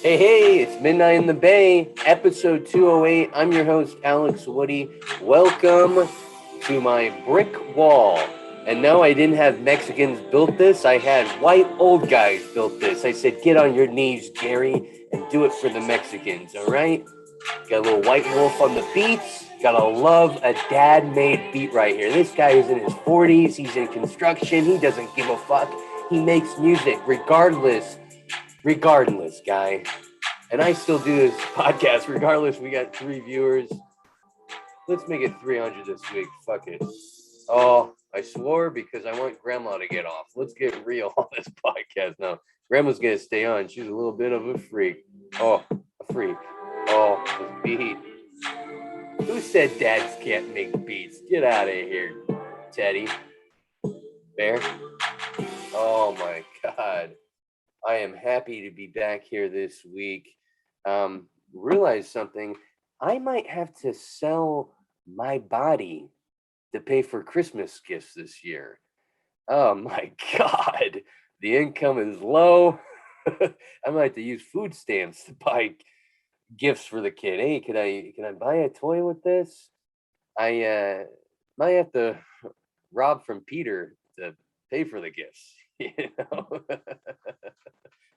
Hey, it's Midnight in the Bay, episode 208. I'm your host, Alex Woody. Welcome to my brick wall. And no, I didn't have Mexicans build this. I had white old guys built this. I said, get on your knees, Jerry, and do it for the Mexicans, all right? Got a little white wolf on the beats. Gotta love a dad-made beat right here. This guy is in his 40s. He's in construction. He doesn't give a fuck. He makes music regardless, guy. And I still do this podcast regardless. We got 3 viewers. Let's make it 300 this week. Fuck it. Oh, I swore because I want Grandma to get off. Let's get real on this podcast now. Grandma's gonna stay on. She's a little bit of a freak. Oh, a freak. Oh, this beat. Who said dads can't make beats? Get out of here, Teddy. Bear. Oh my God. I am happy to be back here this week. Realize something. I might have to sell my body to pay for Christmas gifts this year. Oh my God. The income is low. I might have to use food stamps to buy gifts for the kid. Hey, can I buy a toy with this? I might have to rob from Peter to pay for the gifts. You know,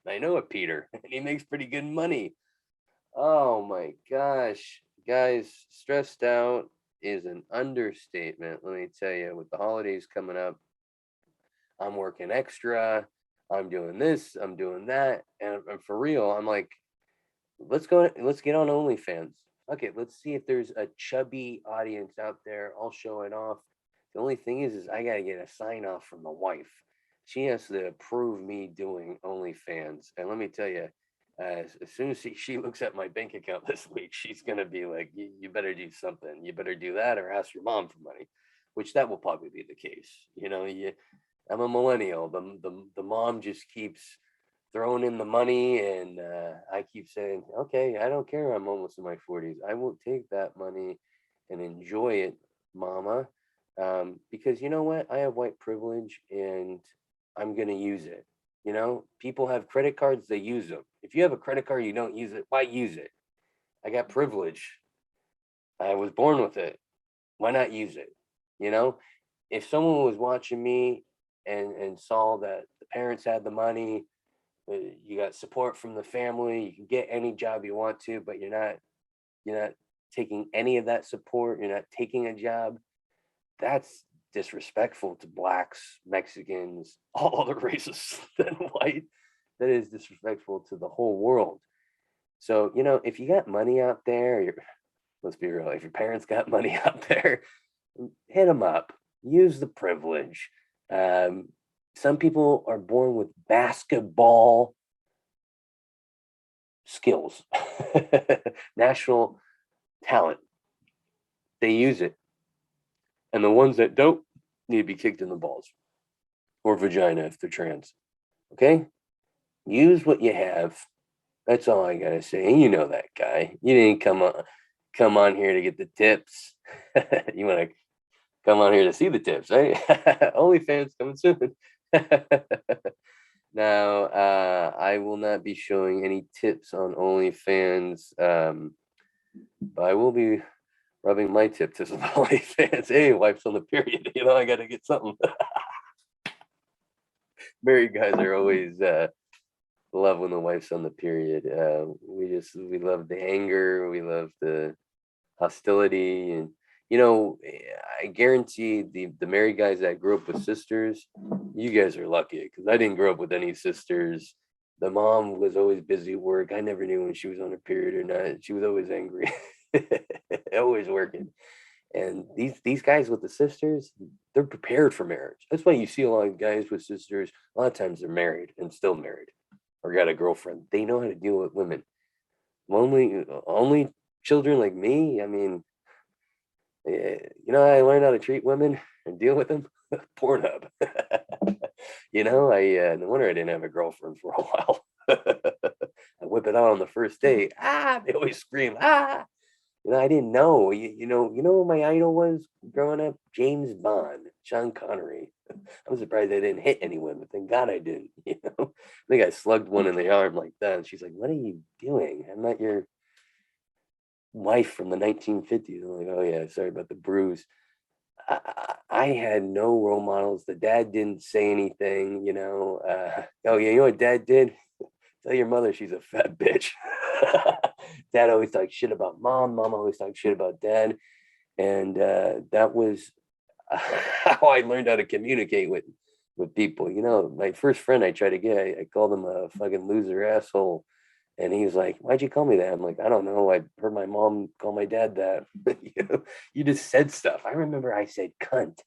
I know a Peter, and he makes pretty good money. Oh my gosh, guys, stressed out is an understatement. Let me tell you, with the holidays coming up, I'm working extra. I'm doing this, I'm doing that, and for real, I'm like, let's get on OnlyFans. Okay, let's see if there's a chubby audience out there. I'll show it off. The only thing is I gotta get a sign off from the wife. She has to approve me doing OnlyFans. And let me tell you, as soon as she looks at my bank account this week, she's gonna be like, you better do something. You better do that or ask your mom for money," which that will probably be the case. I'm a millennial. The mom just keeps throwing in the money, and I keep saying, okay, I don't care. I'm almost in my 40s. I will take that money and enjoy it, mama. Because you know what? I have white privilege and I'm going to use it. People have credit cards, they use them. If you have a credit card, you don't use it. Why use it? I got privilege. I was born with it. Why not use it? You know, if someone was watching me and saw that the parents had the money, you got support from the family, you can get any job you want to, but you're not taking any of that support, you're not taking a job. That's disrespectful to blacks, Mexicans, all other races than white. That is disrespectful to the whole world. So, if you got money out there, let's be real, if your parents got money out there, hit them up, use the privilege. Some people are born with basketball skills, national talent. They use it. And the ones that don't need to be kicked in the balls or vagina if they're trans. Okay? Use what you have. That's all I gotta say. And you know that guy. You didn't come on here to get the tips. You want to come on here to see the tips, right? OnlyFans coming soon. Now, I will not be showing any tips on OnlyFans, but I will be rubbing my tip to some OnlyFans. Hey, wife's on the period. I got to get something. Married guys are always love when the wife's on the period. We love the anger. We love the hostility, and I guarantee the married guys that grew up with sisters, you guys are lucky because I didn't grow up with any sisters. The mom was always busy at work. I never knew when she was on her period or not. She was always angry, always working. And these guys with the sisters, they're prepared for marriage. That's why you see a lot of guys with sisters. A lot of times they're married and still married, or got a girlfriend. They know how to deal with women. Only children like me. I mean, I learned how to treat women and deal with them. Pornhub. No wonder I didn't have a girlfriend for a while. I whip it out on the first date. They always scream. I didn't know. You know who my idol was growing up? James Bond, Sean Connery. I'm surprised I didn't hit anyone, but thank God I didn't. You know, I think I slugged one in the arm like that. And she's like, "What are you doing? I'm not your wife from the 1950s." I'm like, "Oh yeah, sorry about the bruise." I had no role models. The dad didn't say anything, you know. Oh yeah, you know what dad did? Tell your mother she's a fat bitch. Dad always talked shit about mom. Mom always talked shit about dad. And that was how I learned how to communicate with people. You know, my first friend I tried to get, I called him a fucking loser asshole. And he was like, "Why'd you call me that?" I'm like, "I don't know. I heard my mom call my dad that." You know, you just said stuff. I remember I said cunt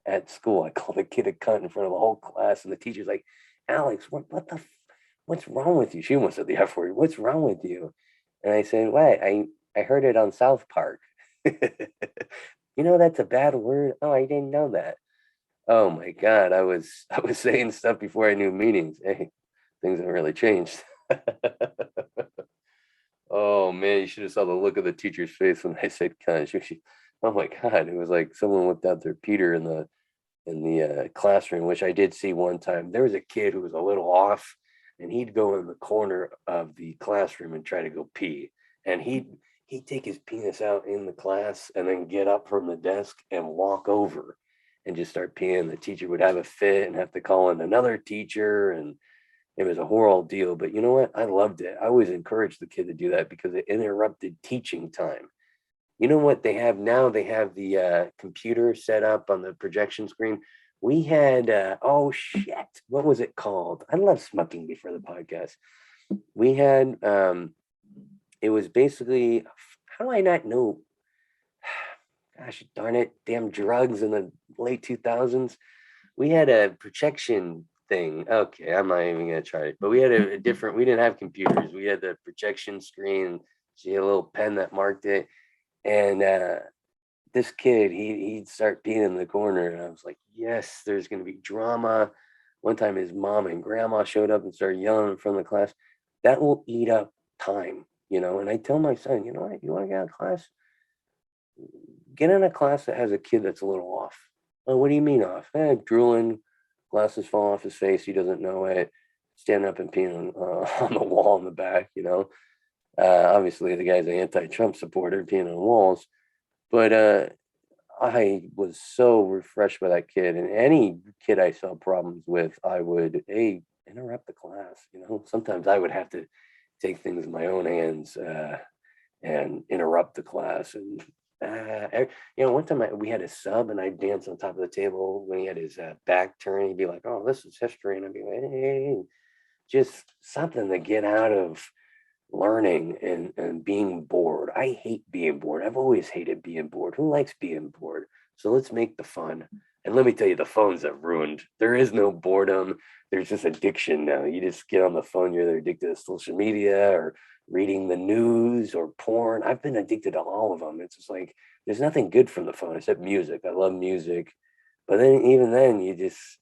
at school. I called a kid a cunt in front of the whole class, and the teacher's like, "Alex, what's wrong with you?" She almost said the F word. "What's wrong with you?" And I said, "What? I heard it on South Park." You know that's a bad word. Oh, I didn't know that. Oh my God, I was saying stuff before I knew meanings. Hey, things have really changed. Oh man, you should have saw the look of the teacher's face when I said cunt. Oh my God, it was like someone whipped out their Peter in the classroom, which I did see one time. There was a kid who was a little off, and he'd go in the corner of the classroom and try to go pee, and he'd take his penis out in the class and then get up from the desk and walk over and just start peeing. The teacher would have a fit and have to call in another teacher, and it was a horrible deal. But you know what? I loved it. I always encouraged the kid to do that because it interrupted teaching time. You know what they have now? They have the computer set up on the projection screen. We had, oh shit, what was it called? I love smoking before the podcast. We had, it was basically, how do I not know? Gosh darn it, damn drugs in the late 2000s. We had a projection thing. Okay, I'm not even gonna try it. But we had a different. We didn't have computers. We had the projection screen. She had a little pen that marked it. And this kid, he'd start peeing in the corner, and I was like, yes, there's gonna be drama. One time, his mom and grandma showed up and started yelling in front of the class. That will eat up time, you know. And I tell my son, you know what? You want to get out of class? Get in a class that has a kid that's a little off. Oh, what do you mean off? Drooling, glasses fall off his face. He doesn't know it. Standing up and peeing on the wall in the back, you know. Obviously, the guy's an anti-Trump supporter peeing on walls. But I was so refreshed by that kid. And any kid I saw problems with, I would, hey, interrupt the class. You know, sometimes I would have to take things in my own hands and interrupt the class. And you know, one time we had a sub, and I'd dance on top of the table when he had his back turned. He'd be like, "Oh, this is history," and I'd be like, "Hey," just something to get out of learning and being bored. I hate being bored. I've always hated being bored. Who likes being bored? So let's make the fun. And let me tell you, the phones have ruined. There is no boredom. There's just addiction now. You just get on the phone, you're either addicted to social media or reading the news or porn. I've been addicted to all of them. It's just like there's nothing good from the phone except music. I love music. But then even then you just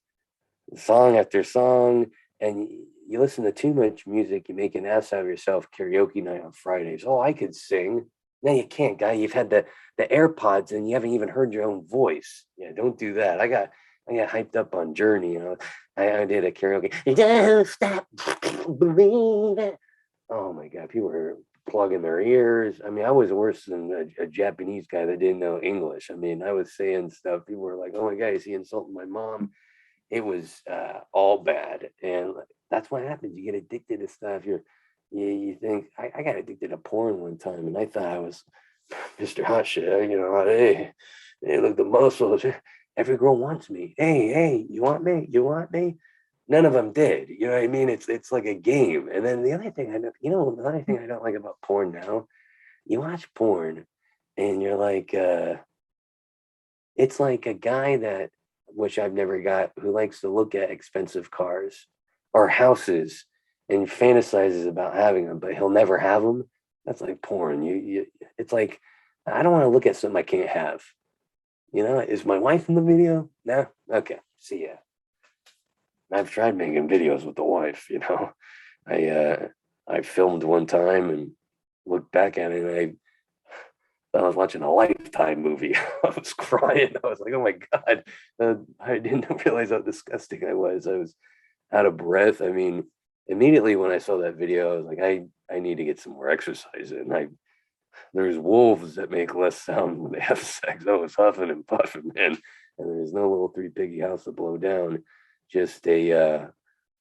song after song, and you listen to too much music, you make an ass out of yourself. Karaoke night on Fridays. Oh, I could sing. No, you can't, guy. You've had the AirPods and you haven't even heard your own voice. Yeah, don't do that. I got hyped up on Journey. You know, I did a karaoke. Don't stop believing. Oh my God, people were plugging their ears. I mean, I was worse than a Japanese guy that didn't know English. I mean, I was saying stuff. People were like, "Oh my God, is he insulting my mom?" It was all bad, and that's what happens. You get addicted to stuff. You think I got addicted to porn one time, and I thought I was Mr. Hot Shit. You know, hey, look the muscles. Every girl wants me. Hey, you want me? You want me? None of them did. You know what I mean? It's like a game. And then the other thing I know, the other thing I don't like about porn now, you watch porn, and you're like, it's like a guy that, which I've never got, who likes to look at expensive cars or houses and fantasizes about having them, but he'll never have them. That's like porn. It's like, I don't want to look at something I can't have. You know, is my wife in the video? No? Okay. See ya. I've tried making videos with the wife, you know. I I filmed one time and looked back at it, and I was watching a Lifetime movie. I was crying. I was like, oh my God. I didn't realize how disgusting I was. I was out of breath. I mean, immediately when I saw that video, I was like, I need to get some more exercise in. There's wolves that make less sound when they have sex. I was huffing and puffing, man. And there's no little three piggy house to blow down, just a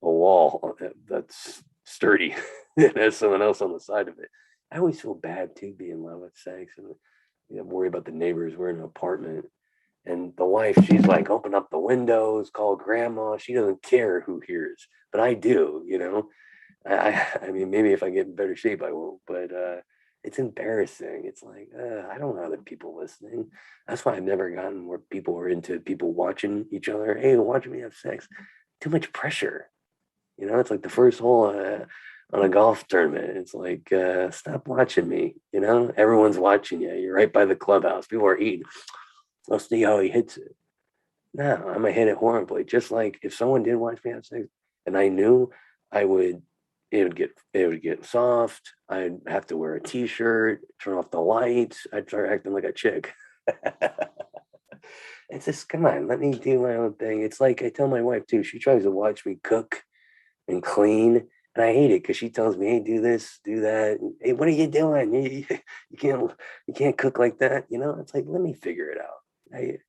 wall that's sturdy and has someone else on the side of it. I always feel bad too being loud with sex, and I'm worried about the neighbors. We're in an apartment, and the wife, she's like, open up the windows, call grandma. She doesn't care who hears, but I do, you know. I mean, maybe if I get in better shape, I won't. But it's embarrassing. It's like I don't know other people listening. That's why I've never gotten where people are into people watching each other. Hey, watching me have sex. Too much pressure. You know, it's like the first hole on a golf tournament. It's like stop watching me. You know, everyone's watching you. You're right by the clubhouse. People are eating. Let's see how he hits it. No, I'm gonna hit it horribly. Just like if someone did watch me have sex and I knew I would, it would get soft. I'd have to wear a t-shirt, turn off the lights. I'd start acting like a chick. It's just come on, let me do my own thing. It's like I tell my wife too. She tries to watch me cook and clean, and I hate it because she tells me, "Hey, do this, do that. Hey, what are you doing? You can't you can't cook like that." You know, it's like let me figure it out. I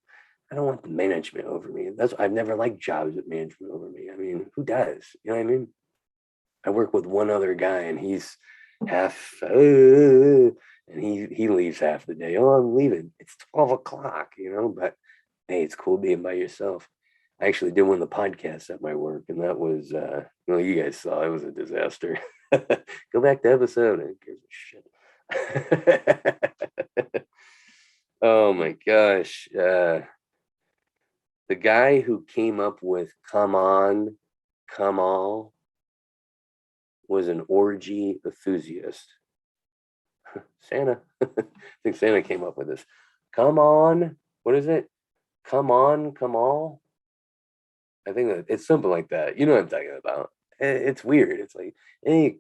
don't want the management over me. That's I've never liked jobs with management over me. I mean, who does? You know what I mean? I work with one other guy, and he's half, and he leaves half the day. Oh, I'm leaving. It's 12 o'clock. You know, but hey, it's cool being by yourself. I actually did one of the podcasts at my work, and that was, well, you guys saw it was a disaster. Go back to episode. Who gives a shit? Oh my gosh. The guy who came up with "Come On, Come All" was an orgy enthusiast. Santa. I think Santa came up with this. Come on. What is it? Come on, come all. I think that it's something like that. You know what I'm talking about. It's weird. It's like, hey,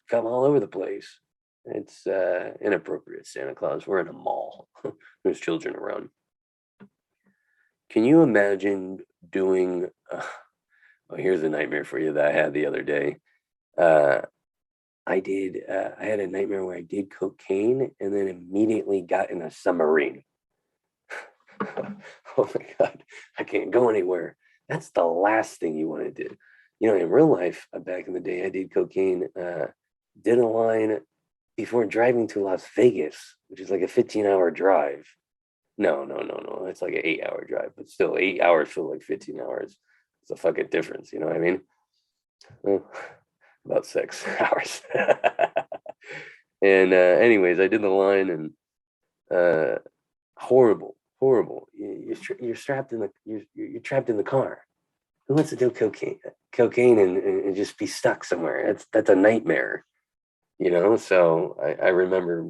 come all over the place. It's inappropriate, Santa Claus. We're in a mall. There's children around. Can you imagine doing? Well, here's a nightmare for you that I had the other day. Uh, I had a nightmare where I did cocaine and then immediately got in a submarine. Oh my God, I can't go anywhere. That's the last thing you want to do. You know, in real life, back in the day, I did cocaine, did a line before driving to Las Vegas, which is like a 15-hour drive. No, no, no, no. It's like an 8-hour drive, but still 8 hours feel like 15 hours. It's a fucking difference. You know what I mean? Well, about 6 hours. And anyways, I did the line and uh, horrible, horrible. You're strapped in the you're trapped in the car. Who wants to do cocaine and just be stuck somewhere? That's a nightmare, you know. So I remember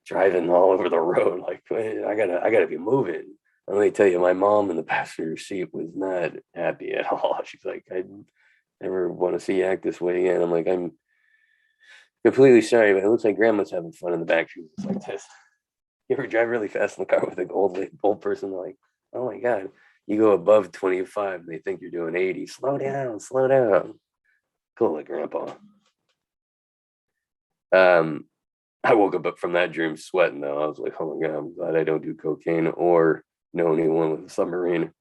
driving all over the road like I gotta be moving. Let me tell you, my mom in the passenger seat was not happy at all. She's like, I never want to see you act this way again. I'm like, I'm completely sorry, but it looks like grandma's having fun in the back. She was just like this. You ever drive really fast in the car with an old person? They're like, oh my God, you go above 25, they think you're doing 80. Slow down, slow down. Cool, like grandpa. Um, I woke up from that dream sweating though. I was like, oh my God, I'm glad I don't do cocaine or know anyone with a submarine.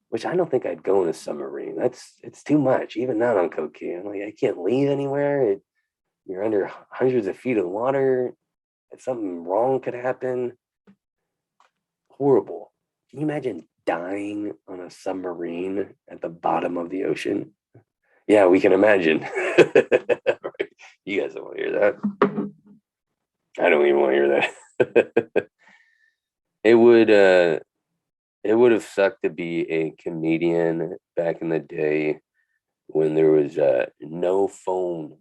Which I don't think I'd go in a submarine. It's too much. Even not on cocaine. I'm like, I can't leave anywhere. You're under hundreds of feet of water. If something wrong could happen, horrible. Can you imagine dying on a submarine at the bottom of the ocean? Yeah, we can imagine. Right. You guys don't want to hear that. I don't even want to hear that. it would it would have sucked to be a comedian back in the day when there was no phone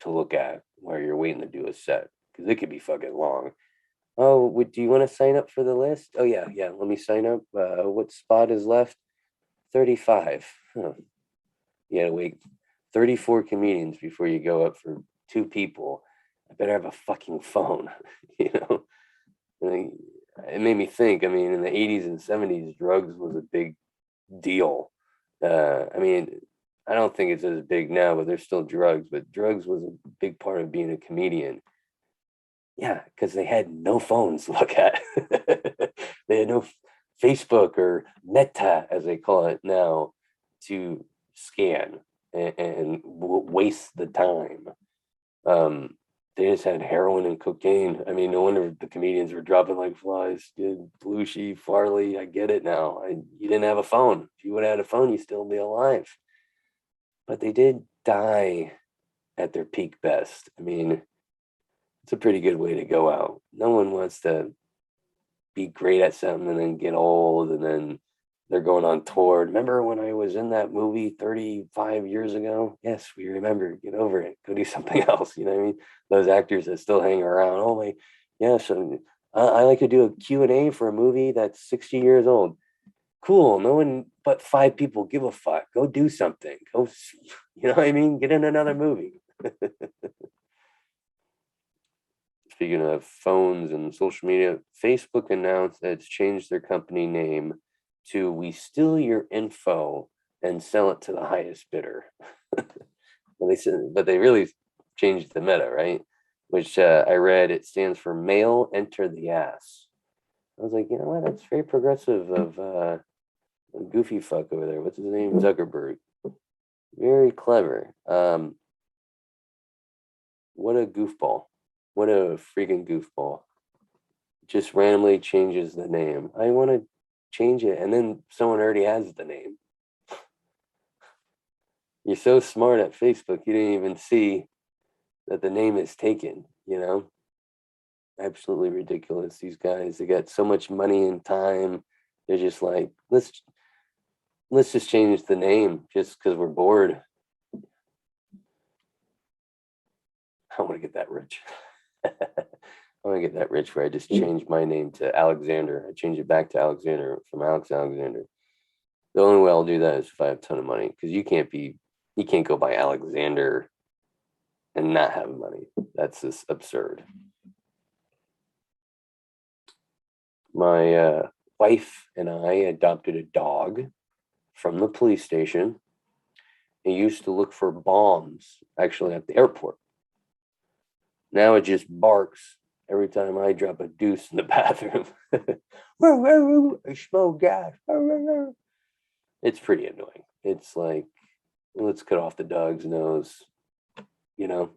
to look at while you're waiting to do a set because it could be fucking long. Oh, do you want to sign up for the list? Oh yeah, yeah. Let me sign up. What spot is left? 35. Huh. You gotta wait 34 comedians before you go up for two people. I better have a fucking phone, you know. It made me think. I mean, in the 80s and 70s, drugs was a big deal. I mean, I don't think it's as big now, but there's still drugs. But drugs was a big part of being a comedian. Yeah, because they had no phones to look at. They had no Facebook or Meta, as they call it now, to scan and waste the time. Um, they just had heroin and cocaine. I mean, no wonder the comedians were dropping like flies. Dude, Belushi, Farley, I get it now. You didn't have a phone. If you would have had a phone, you'd still be alive. But they did die at their peak best. I mean, it's a pretty good way to go out. No one wants to be great at something and then get old and then they're going on tour. Remember when I was in that movie 35 years ago? Yes, we remember. Get over it. Go do something else. You know what I mean? Those actors that still hang around. Oh my, yeah. So I like to do a Q&A for a movie that's 60 years old. Cool. No one but five people give a fuck. Go do something. Go, you know what I mean? Get in another movie. Speaking of phones and social media, Facebook announced that it's changed their company name to "We Steal Your Info and Sell It to the Highest Bidder." Well, they said, but they really changed the meta, right? Which I read it stands for "Male Enter the Ass." I was like, you know what? That's very progressive of goofy fuck over there. What's his name? Zuckerberg. Very clever. What a goofball. What a freaking goofball. Just randomly changes the name. I want to change it. And then someone already has the name. You're so smart at Facebook, you didn't even see that the name is taken, you know? Absolutely ridiculous. These guys, they got so much money and time. They're just like, let's just change the name just because we're bored. I want to get that rich. I want to get that rich where I just change my name to Alexander. I change it back to Alexander from Alex Alexander. The only way I'll do that is if I have a ton of money, because you can't go by Alexander and not have money. That's just absurd. My wife and I adopted a dog from the police station. It used to look for bombs actually at the airport. Now it just barks every time I drop a deuce in the bathroom. I smell gas. It's pretty annoying. It's like, let's cut off the dog's nose. You know,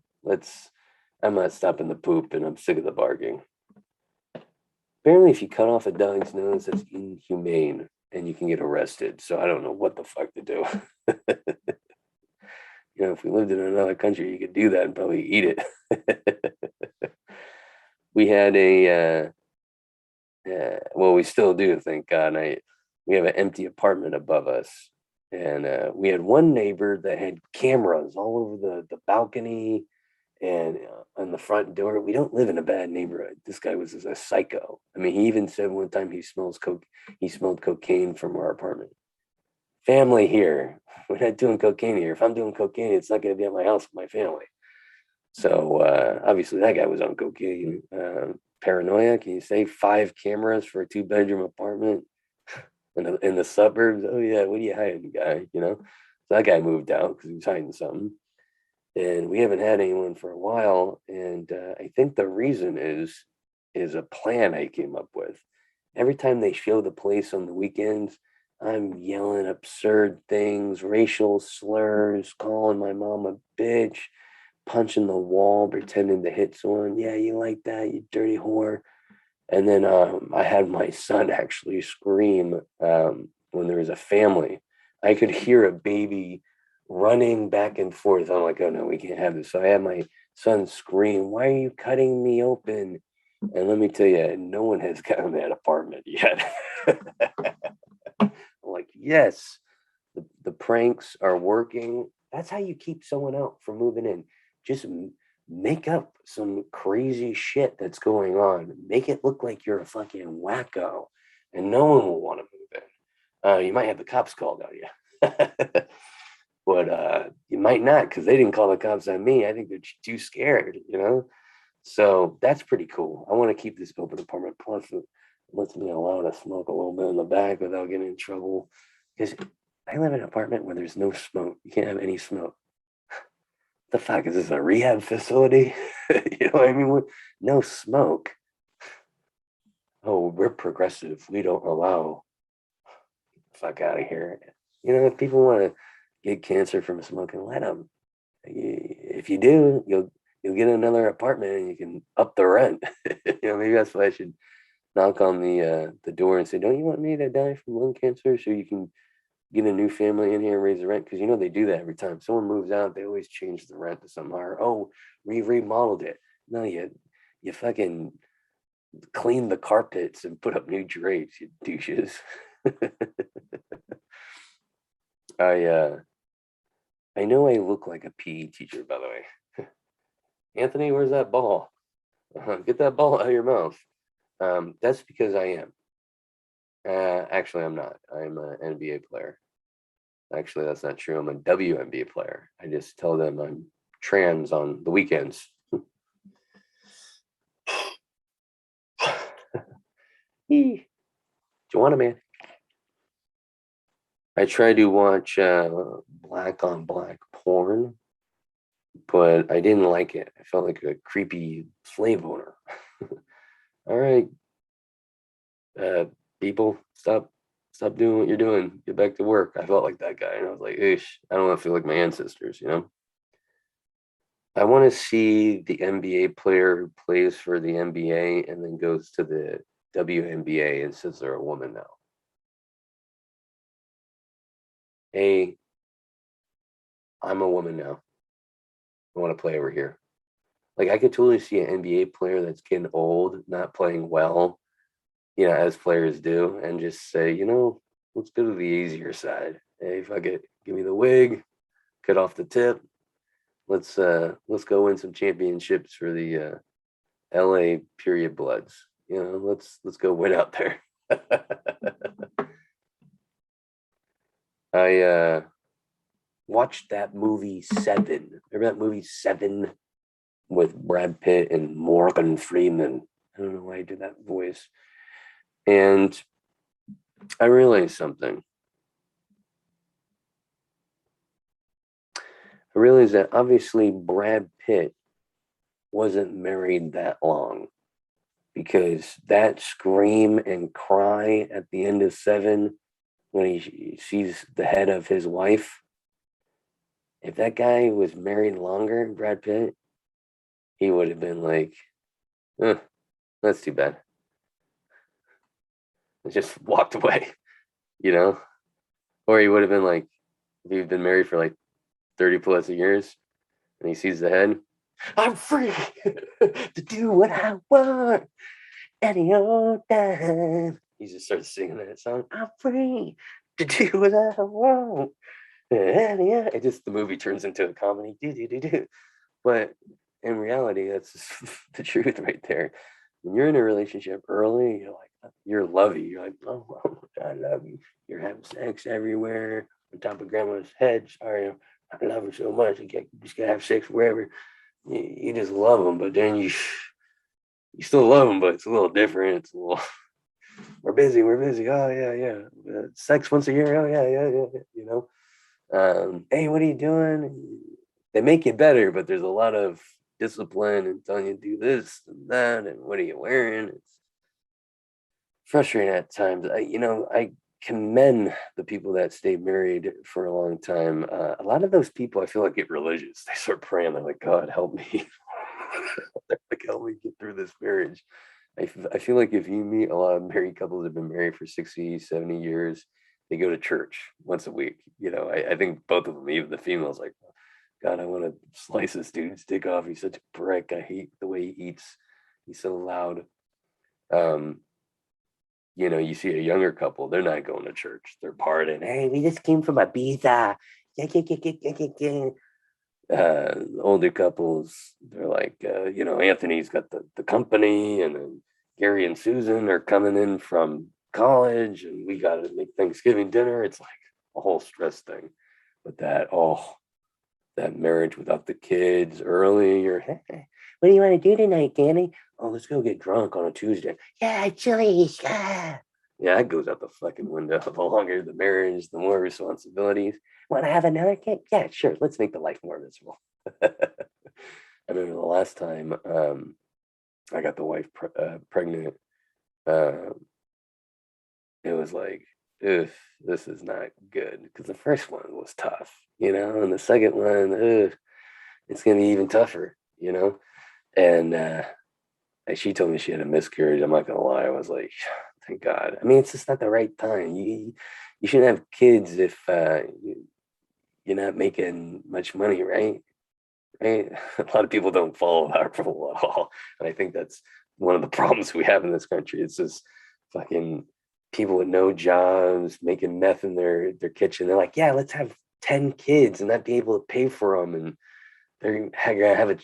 I'm not stopping the poop and I'm sick of the barking. Apparently, if you cut off a dog's nose, that's inhumane and you can get arrested. So I don't know what the fuck to do. You know, if we lived in another country, you could do that and probably eat it. We had well, we still do, thank God. We have an empty apartment above us, and we had one neighbor that had cameras all over the balcony and on the front door. We don't live in a bad neighborhood. This guy was a psycho. I mean, he even said one time he smelled cocaine from our apartment. Family here. We're not doing cocaine here. If I'm doing cocaine, it's not going to be at my house with my family. So obviously that guy was on cocaine. Paranoia. Can you say 5 cameras for a 2-bedroom apartment in the suburbs? Oh yeah, what are you hiding, guy? You know. So that guy moved out because he was hiding something, and we haven't had anyone for a while. And I think the reason is a plan I came up with. Every time they show the place on the weekends, I'm yelling absurd things, racial slurs, calling my mom a bitch, punching the wall, pretending to hit someone. Yeah, you like that, you dirty whore. And then I had my son actually scream when there was a family. I could hear a baby running back and forth. I'm like, oh no, we can't have this. So I had my son scream, "Why are you cutting me open?" And let me tell you, no one has gotten that apartment yet. I'm like, yes, the pranks are working. That's how you keep someone out from moving in. Just make up some crazy shit that's going on. Make it look like you're a fucking wacko, and no one will want to move in. You might have the cops called on you, but you might not because they didn't call the cops on me. I think they're too scared, you know. So that's pretty cool. I want to keep this open apartment. Plus, it lets me allow to smoke a little bit in the back without getting in trouble. Because I live in an apartment where there's no smoke. You can't have any smoke. The fuck is this, a rehab facility? You know what I mean? No smoke. Oh, we're progressive. We don't allow. Fuck out of here. You know, if people want to get cancer from smoking, let them. If you do, you'll get another apartment and you can up the rent. You know, maybe that's why I should knock on the door and say, "Don't you want me to die from lung cancer so you can get a new family in here and raise the rent?" Because you know they do that every time someone moves out. They always change the rent to some higher. Oh, we remodeled it. No, you fucking clean the carpets and put up new drapes, you douches. I I know I look like a PE teacher, by the way. Anthony, where's that ball? Get that ball out of your mouth. That's because I am. Actually, I'm not. I'm an NBA player. Actually, that's not true. I'm a WNBA player. I just tell them I'm trans on the weekends. Joanna, man. I try to watch black on black porn, but I didn't like it. I felt like a creepy slave owner. All right, uh, people, stop doing what you're doing. Get back to work. I felt like that guy, and I was like, ish, I don't want to feel like my ancestors, you know? I want to see the NBA player who plays for the NBA and then goes to the WNBA and says they're a woman now. Hey, I'm a woman now. I want to play over here. Like I could totally see an NBA player that's getting old, not playing well, you know, as players do, and just say, you know, let's go to the easier side. Hey, if I get give me the wig, cut off the tip. Let's go win some championships for the LA period bloods. You know, let's go win out there. I watched that movie Seven. Remember that movie Seven with Brad Pitt and Morgan Freeman? I don't know why I did that voice. And I realized something. I realized that obviously Brad Pitt wasn't married that long because that scream and cry at the end of Seven when he sees the head of his wife. If that guy was married longer, Brad Pitt, he would have been like, that's too bad. And just walked away, you know? Or he would have been like, if he'd been married for like 30 plus years and he sees the head, I'm free to do what I want any old time. He just starts singing that song. I'm free to do what I want. Yeah, it just the movie turns into a comedy. But in reality, that's just the truth right there. When you're in a relationship early, you're lovey. You're like, oh, I love you. You're having sex everywhere on top of grandma's head. Sorry, I love her so much. You just gotta have sex wherever. You just love them, but then you still love them, but it's a little different. It's a little we're busy. We're busy. Oh yeah, yeah. Sex once a year. Oh yeah, yeah, yeah. You know. Hey, what are you doing? They make it better, but there's a lot of discipline and telling you to do this and that, and what are you wearing? It's frustrating at times. I commend the people that stay married for a long time. A lot of those people, I feel like, get religious. They start praying. They're like, God, help me. They're like, help me get through this marriage. I feel like if you meet a lot of married couples that have been married for 60, 70 years, they go to church once a week. You know, I think both of them, even the females, like, God, I want to slice this dude's dick off. He's such a prick. I hate the way he eats. He's so loud. Um, you see a younger couple, they're not going to church. They're partying. Hey, we just came from Ibiza. Yeah, yeah, yeah, yeah, yeah, yeah. Older couples, they're like, Anthony's got the company, and then Gary and Susan are coming in from college, and we got to make Thanksgiving dinner. It's like a whole stress thing. But that marriage without the kids early, or hey, what do you want to do tonight, Danny? Oh, let's go get drunk on a Tuesday. Yeah, Chili's. Yeah. Yeah, that goes out the fucking window. The longer the marriage, the more responsibilities. Want to have another kid? Yeah, sure. Let's make the life more miserable. I remember the last time I got the wife pregnant. Uh, it was like, ugh, this is not good, because the first one was tough, and the second one, ugh, it's gonna be even tougher, And she told me she had a miscarriage. I'm not gonna lie, I was like, thank God. I mean, it's just not the right time. You shouldn't have kids if you're not making much money, right? Right? A lot of people don't follow that rule at all, and I think that's one of the problems we have in this country. It's just fucking people with no jobs making meth in their kitchen. They're like, yeah, let's have 10 kids and not be able to pay for them, and they're gonna have a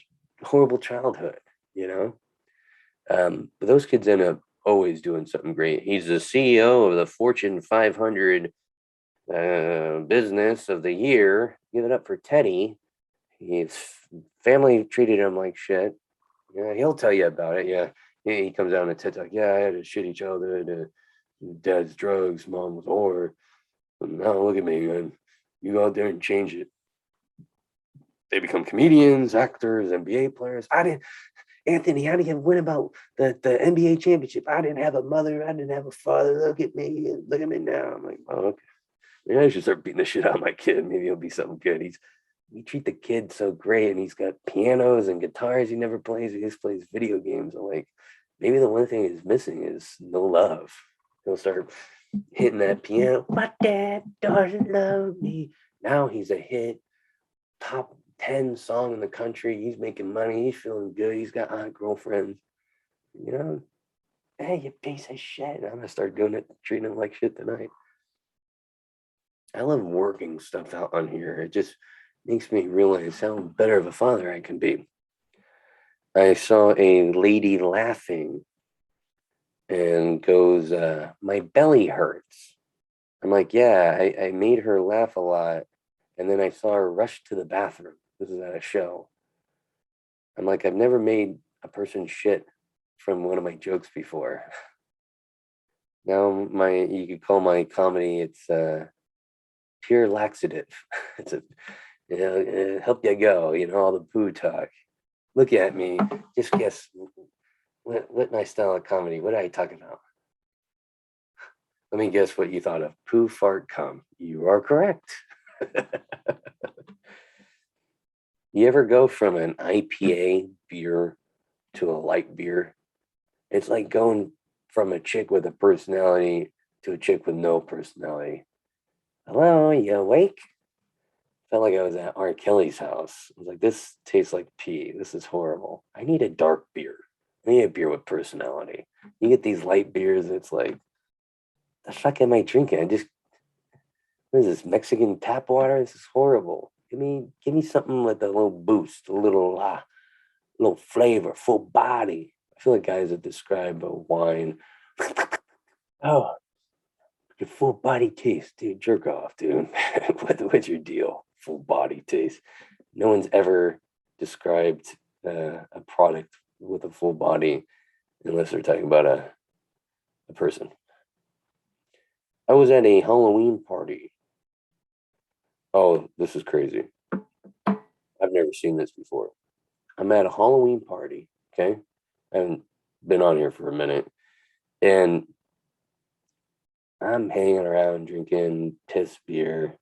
horrible childhood, you know. But those kids end up always doing something great. He's the CEO of the Fortune 500 business of the year. Give it up for Teddy. His family treated him like shit. Yeah, he'll tell you about it. Yeah, he comes out on a TED Talk. Yeah, I had a shitty childhood. Dad's drugs, mom was a whore. But now look at me, man. You go out there and change it. They become comedians, actors, NBA players. I didn't, Anthony. How do you win about the NBA championship? I didn't have a mother. I didn't have a father. Look at me. Look at me now. I'm like, oh, okay. Maybe I should start beating the shit out of my kid. Maybe he'll be something good. We treat the kid so great, and he's got pianos and guitars he never plays. He just plays video games. I'm like, maybe the one thing he's missing is no love. He'll start hitting that piano. My dad doesn't love me. Now he's a hit, top 10 song in the country. He's making money. He's feeling good. He's got hot girlfriends. You know, hey, you piece of shit. I'm gonna start doing it, treating him like shit tonight. I love working stuff out on here. It just makes me realize how better of a father I can be. I saw a lady laughing and goes, my belly hurts. I'm like, yeah, I made her laugh a lot. And then I saw her rush to the bathroom. This is at a show. I'm like, I've never made a person shit from one of my jokes before. Now you could call my comedy, it's pure laxative. It's a, help you go, all the poo talk. Look at me, just guess what my style of comedy, what did I talk about? Let me guess what you thought of. Poo, fart, cum. You are correct. You ever go from an IPA beer to a light beer? It's like going from a chick with a personality to a chick with no personality. Hello, you awake? Felt like I was at R. Kelly's house. I was like, this tastes like pee. This is horrible. I need a dark beer. I need a beer with personality. You get these light beers, it's like, the fuck am I drinking? What is this, Mexican tap water? This is horrible. Give me something with a little boost, a little flavor, full body. I feel like guys that describe a wine. Oh, your full body taste, dude. Jerk off, dude. What's your deal? Full body taste. No one's ever described a product with a full body unless they're talking about a person. I was at a Halloween party. Oh, this is crazy. I've never seen this before. I'm at a Halloween party. Okay. I haven't been on here for a minute. And I'm hanging around drinking piss beer.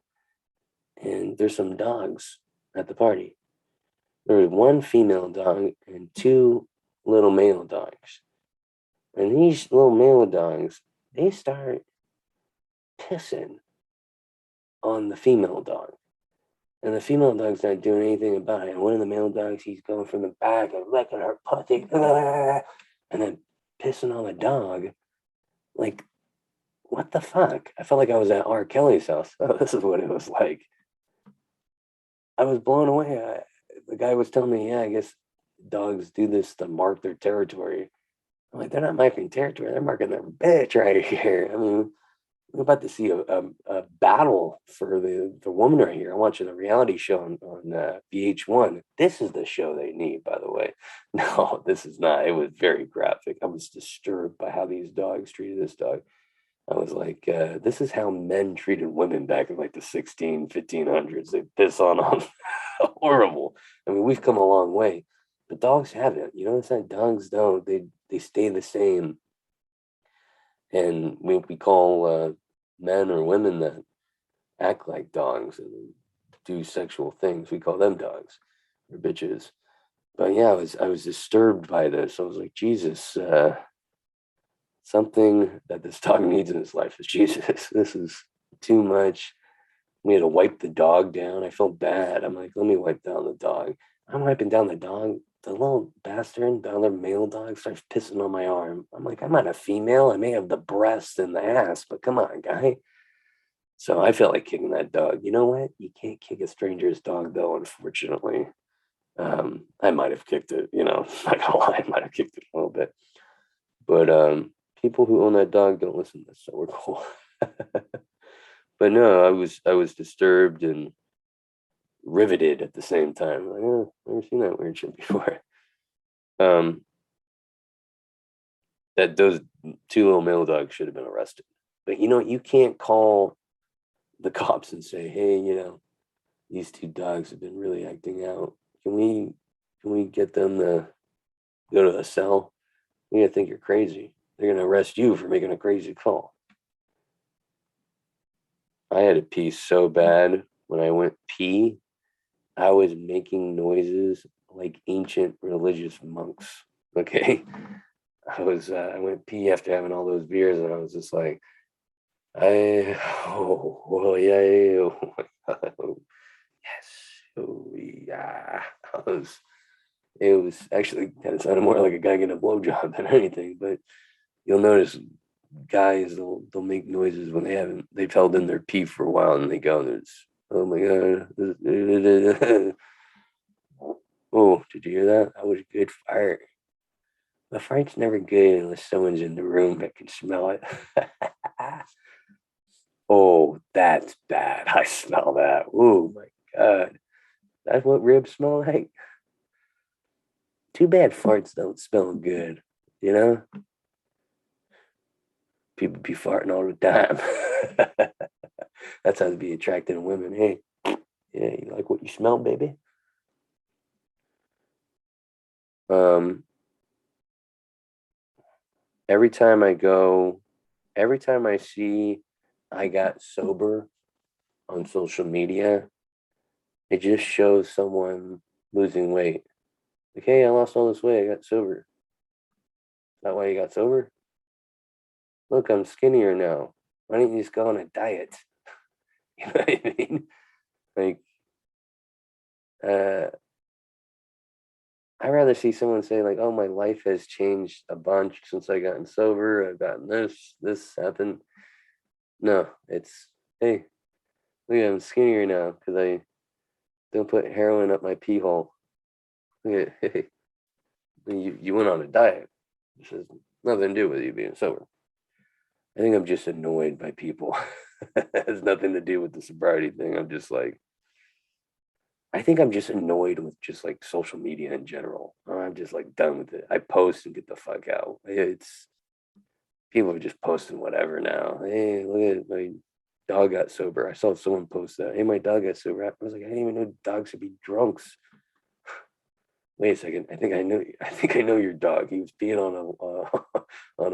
And there's some dogs at the party. There was one female dog and two little male dogs. And these little male dogs, they start pissing on the female dog. And the female dog's not doing anything about it. And one of the male dogs, he's going from the back and licking her pussy, and then pissing on the dog. Like, what the fuck? I felt like I was at R. Kelly's house. Oh, this is what it was like. I was blown away. The guy was telling me, yeah, I guess dogs do this to mark their territory. I'm like, they're not marking territory. They're marking their bitch right here. I mean, We're about to see a battle for the woman right here. I'm watching a reality show on VH1. This is the show they need, by the way. No, this is not. It was very graphic. I was disturbed by how these dogs treated this dog. I was like, this is how men treated women back in like the 1500s. They piss on them. Horrible. I mean, we've come a long way, but dogs haven't. You know what I'm saying? Dogs don't. They stay the same. And we call men or women that act like dogs and do sexual things, we call them dogs or bitches. But yeah, I was disturbed by this. I was like, Jesus, something that this dog needs in his life is Jesus. This is too much. We had to wipe the dog down. I felt bad. I'm like, let me wipe down the dog. I'm wiping down the dog. The little bastard, the other male dog, starts pissing on my arm. I'm like, I'm not a female. I may have the breast and the ass, but come on, guy. So I felt like kicking that dog. You know what? You can't kick a stranger's dog, though, unfortunately. I might have kicked it, not gonna lie, I might have kicked it a little bit. But people who own that dog don't listen to this, so we're cool. But no, I was disturbed and riveted at the same time. Like, oh, never seen that weird shit before. Um, that those two little male dogs should have been arrested. But you can't call the cops and say, hey, these two dogs have been really acting out. Can we get them to go to the cell? They're gonna think you're crazy. They're gonna arrest you for making a crazy call. I had to pee so bad when I went pee. I was making noises like ancient religious monks. Okay, I went pee after having all those beers, and I was just like, yeah, oh my God, oh, yes, oh yeah. It was actually kind of sounded more like a guy getting a blowjob than anything. But you'll notice guys they'll make noises when they've held in their pee for a while, and they go, there's, oh my God. Oh, did you hear that? That was a good fart. The fart's never good unless someone's in the room that can smell it. Oh, that's bad. I smell that. Oh my God. That's what ribs smell like. Too bad farts don't smell good, you know? People be farting all the time. That's how to be attracted to women. Hey, yeah, you like what you smell, baby? Um, every time I go, every time I see I got sober on social media, it just shows someone losing weight. Like, hey, I lost all this weight. I got sober. Is that why you got sober? Look, I'm skinnier now. Why don't you just go on a diet? You know what I mean? Like, uh, I'd rather see someone say, like, oh, my life has changed a bunch since I gotten sober. I've gotten this happened. No, it's, hey, look, I'm skinnier now because I don't put heroin up my pee hole. Look at, hey, you went on a diet. This has nothing to do with you being sober. I think I'm just annoyed by people. It has nothing to do with the sobriety thing. I'm just like, I think I'm just annoyed with just like social media in general. I'm just like done with it. I post and get the fuck out. It's people are just posting whatever now. Hey, look at my dog got sober. I saw someone post that. Hey, my dog got sober. I was like, I didn't even know dogs should be drunks. Wait a second. I think I know. I think I know your dog. He was peeing on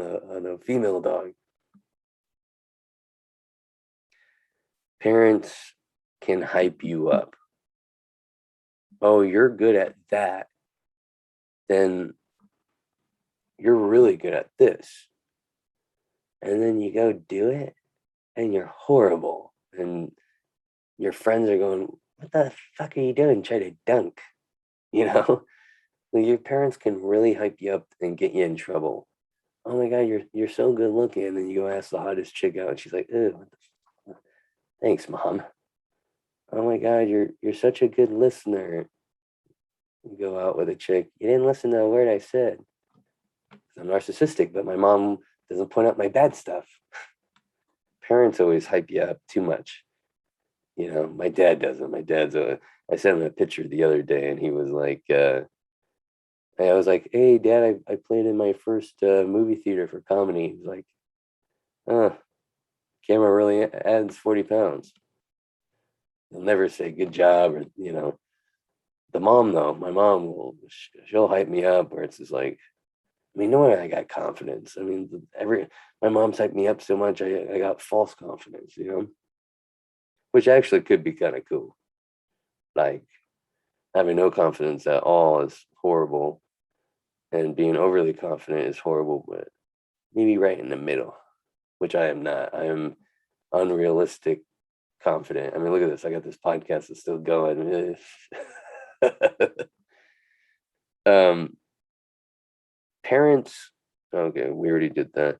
a on a female dog. Parents can hype you up. Oh, you're good at that. Then you're really good at this. And then you go do it and you're horrible. And your friends are going, what the fuck are you doing? Try to dunk, you know? Like, your parents can really hype you up and get you in trouble. Oh my God, you're so good looking. And then you go ask the hottest chick out and she's like, oh, thanks, mom. Oh my God, you're such a good listener. You go out with a chick. You didn't listen to a word I said. I'm narcissistic, but my mom doesn't point out my bad stuff. parents always hype you up too much. You know, my dad doesn't. I sent him a picture the other day and he was like, I was like, hey, Dad, I played in my first movie theater for comedy. He's like, oh, camera really adds 40 pounds. He'll never say good job or, you know. The mom, though, my mom she'll hype me up where it's just like, I mean, knowing I got confidence. I mean, my mom's hyped me up so much, I got false confidence, you know, which actually could be kind of cool. Like having no confidence at all is horrible, and being overly confident is horrible, but maybe right in the middle, which I am not. I am unrealistic confident. I mean, look at this. I got this podcast that's still going. um, Parents. Okay, we already did that.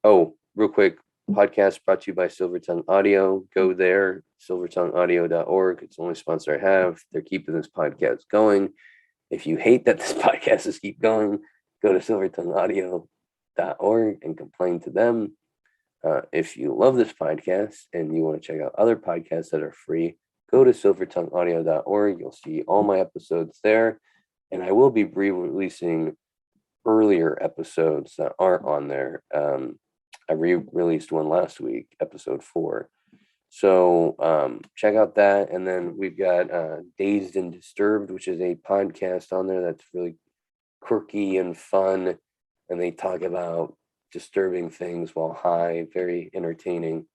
Oh, real quick, podcast brought to you by Silvertongue Audio. Go there, silvertongueaudio.org. It's the only sponsor I have. They're keeping this podcast going. If you hate that this podcast is keep going, go to silvertongueaudio.org and complain to them. If you love this podcast and you want to check out other podcasts that are free, go to silvertongueaudio.org. You'll see all my episodes there. And I will be re-releasing earlier episodes that aren't on there. I re-released one last week, episode 4. So check out that. And then we've got Dazed and Disturbed, which is a podcast on there that's really quirky and fun. And they talk about disturbing things while high, very entertaining.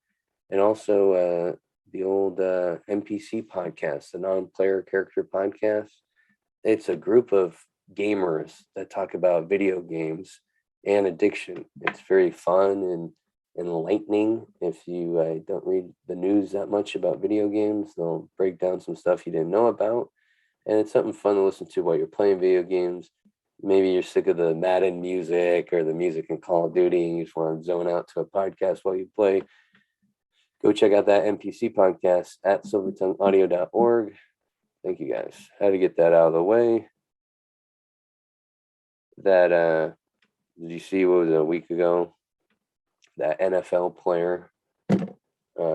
And also the old NPC podcast, the non-player character podcast. It's a group of gamers that talk about video games and addiction. It's very fun and enlightening. If you don't read the news that much about video games, they'll break down some stuff you didn't know about. And it's something fun to listen to while you're playing video games. Maybe you're sick of the Madden music or the music in Call of Duty and you just want to zone out to a podcast while you play. Go check out that NPC podcast at silvertongueaudio.org. Thank you guys. Had to get that out of the way. That did you see what was it, a week ago? That NFL player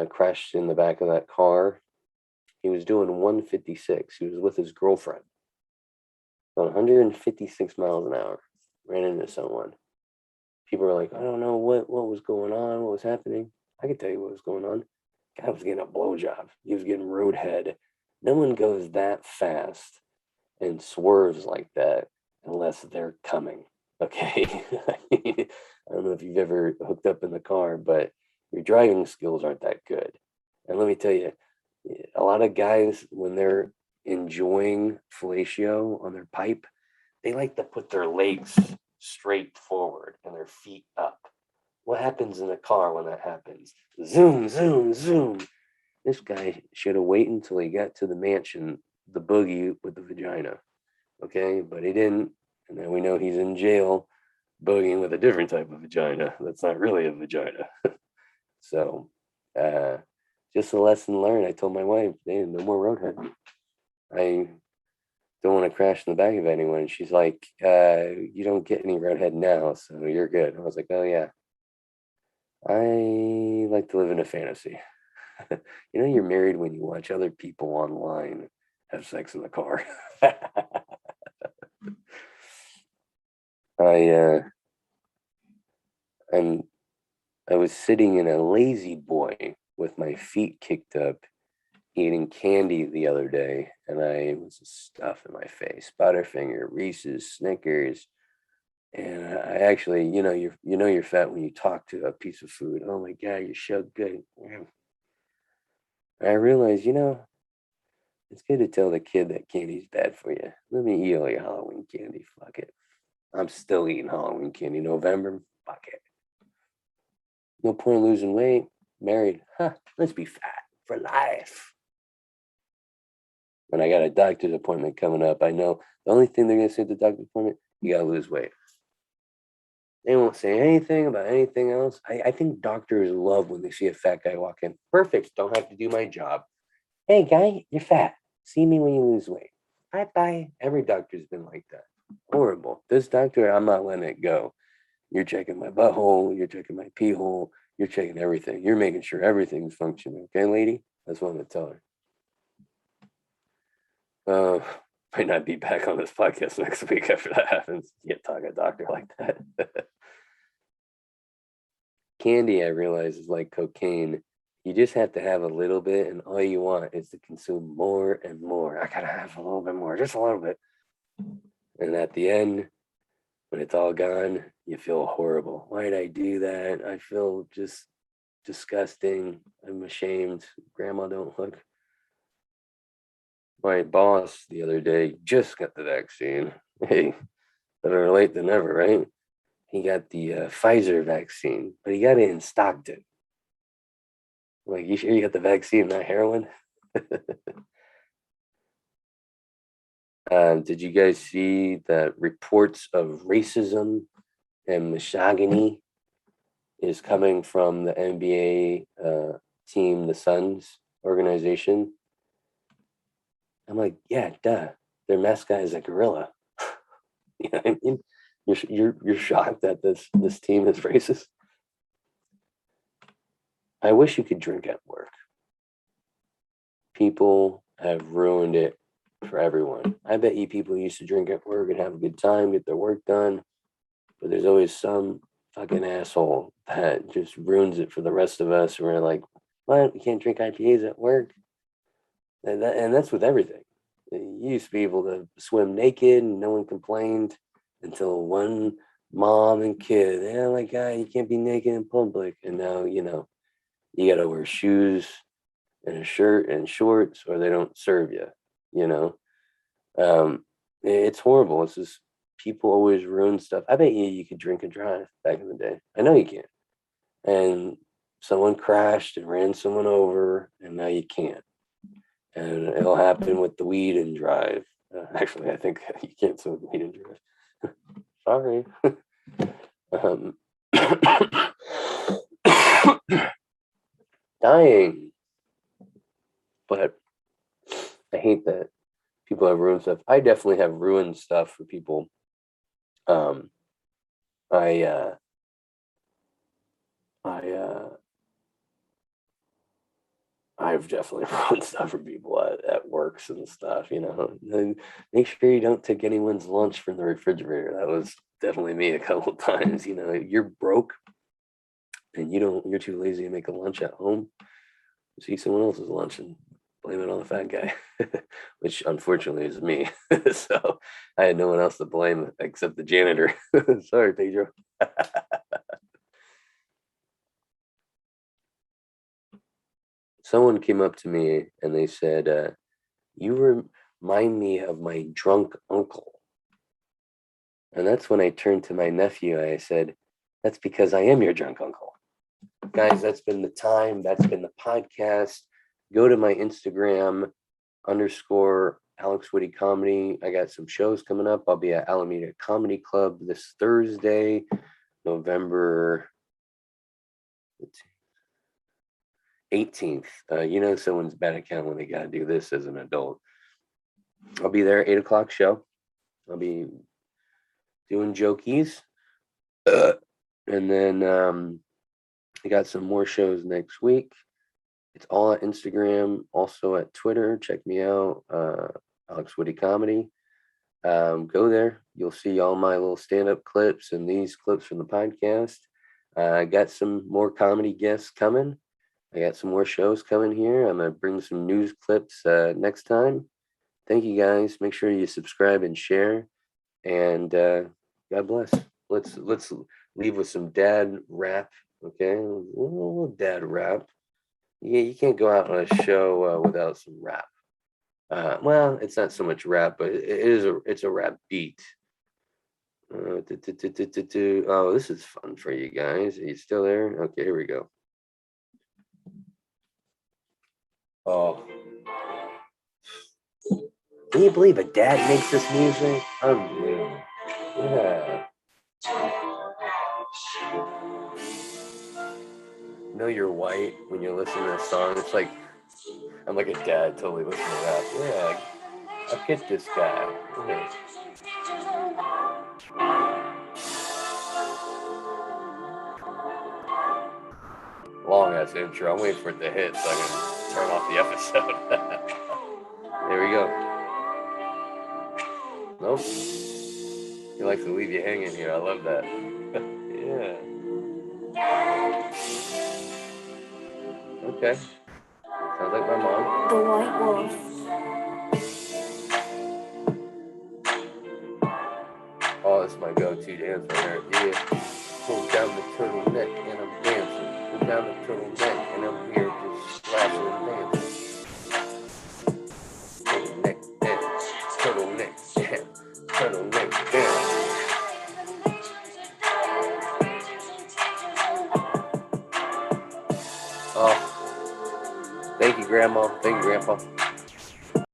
crashed in the back of that car. He was doing 156. He was with his girlfriend on 156 miles an hour. Ran into someone. People were like, I don't know what was going on, what was happening. I can tell you what was going on. Guy was getting a blowjob. He was getting roadhead. No one goes that fast and swerves like that unless they're coming. Okay. I don't know if you've ever hooked up in the car, but your driving skills aren't that good. And let me tell you, a lot of guys, when they're enjoying fellatio on their pipe, they like to put their legs straight forward and their feet up. What happens in a car when that happens? Zoom, zoom, zoom. This guy should have waited until he got to the mansion, the boogie with the vagina. Okay, but he didn't. And then we know he's in jail boogieing with a different type of vagina. That's not really a vagina. So just a lesson learned. I told my wife, hey, no more roadhead. I don't want to crash in the back of anyone. She's like, you don't get any roadhead now, so you're good. I was like, oh yeah. I like to live in a fantasy. You know, you're married when you watch other people online have sex in the car. I was sitting in a lazy boy with my feet kicked up, eating candy the other day, and I was just stuffing my face, Butterfinger, Reese's, Snickers, and I actually, you're fat when you talk to a piece of food. Oh my god, you're so good. I realized, it's good to tell the kid that candy's bad for you. Let me eat all your Halloween candy. Fuck it. I'm still eating Halloween candy. November, fuck it. No point losing weight. Married. Huh, let's be fat for life. When I got a doctor's appointment coming up, I know the only thing they're going to say at the doctor's appointment, you got to lose weight. They won't say anything about anything else. I think doctors love when they see a fat guy walk in. Perfect. Don't have to do my job. Hey, guy, you're fat. See me when you lose weight. Bye-bye. Every doctor's been like that. Horrible. This doctor, I'm not letting it go. You're checking my butthole. You're checking my pee hole. You're checking everything. You're making sure everything's functioning. Okay, lady? That's what I'm going to tell her. Might not be back on this podcast next week after that happens. You can't talk to a doctor like that. Candy, I realize, is like cocaine. You just have to have a little bit, and all you want is to consume more and more. I gotta have a little bit more, just a little bit. And at the end, when it's all gone, you feel horrible. Why did I do that? I feel just disgusting. I'm ashamed. Grandma, don't look. My boss the other day just got the vaccine. Hey, better late than never, right? He got the Pfizer vaccine, but he got it in Stockton. Like, you sure you got the vaccine, not heroin? Did you guys see that reports of racism and misogyny is coming from the NBA team, the Suns organization? I'm like, yeah, duh. Their mascot is a gorilla. You know what I mean? You're shocked that this team is racist. I wish you could drink at work. People have ruined it for everyone. I bet you people used to drink at work and have a good time, get their work done. But there's always some fucking asshole that just ruins it for the rest of us. We're like, what? You can't drink IPAs at work? And that's with everything. You used to be able to swim naked and no one complained until one mom and kid, my God, you can't be naked in public. And now, you got to wear shoes and a shirt and shorts or they don't serve you, It's horrible. It's just people always ruin stuff. I bet you could drink and drive back in the day. I know you can. And someone crashed and ran someone over and now you can't. And it'll happen with the weed and drive. Actually, I think you can't smoke weed and drive. Sorry. Dying. But I hate that people have ruined stuff. I definitely have ruined stuff for people. I've definitely ruined stuff for people at works and stuff, And make sure you don't take anyone's lunch from the refrigerator. That was definitely me a couple of times. You're broke and you're too lazy to make a lunch at home. See someone else's lunch and blame it on the fat guy, which unfortunately is me. So I had no one else to blame except the janitor. Sorry, Pedro. Someone came up to me and they said, you remind me of my drunk uncle. And that's when I turned to my nephew and I said, that's because I am your drunk uncle. Guys, that's been the time. That's been the podcast. Go to my Instagram _Alex Woody Comedy. I got some shows coming up. I'll be at Alameda Comedy Club this Thursday, November 18th. Someone's bad account when they got to do this as an adult. I'll be there, 8 o'clock show. I'll be doing jokies. And then I got some more shows next week. It's all at Instagram, also at Twitter. Check me out, Alex Woody Comedy. Go there. You'll see all my little stand-up clips and these clips from the podcast. I got some more comedy guests coming. I got some more shows coming here. I'm going to bring some news clips next time. Thank you, guys. Make sure you subscribe and share. And God bless. Let's leave with some dad rap, okay? A little dad rap. Yeah, you can't go out on a show without some rap. Well, it's not so much rap, but it's a rap beat. Oh, this is fun for you guys. Are you still there? Okay, here we go. Oh, can you believe a dad makes this music? Unbelievable. Yeah. You're white when you listen to this song. It's like I'm like a dad totally listening to that. Yeah, I'll get this guy. Yeah. long ass intro. I'm waiting for it to hit so I can turn off the episode. There we go. Nope. He likes to leave you hanging here. I love that. Yeah. Okay. Sounds like my mom. The White Wolf. Oh, that's my go-to dance right there. Yeah. Pull down the turtleneck and I'm dancing. Pull down the turtleneck and I'm here just splashing and dancing. Turtleneck dance. Turtleneck dance. Turtleneck dance. Oh. Thank you, Grandma. Thank you, Grandpa.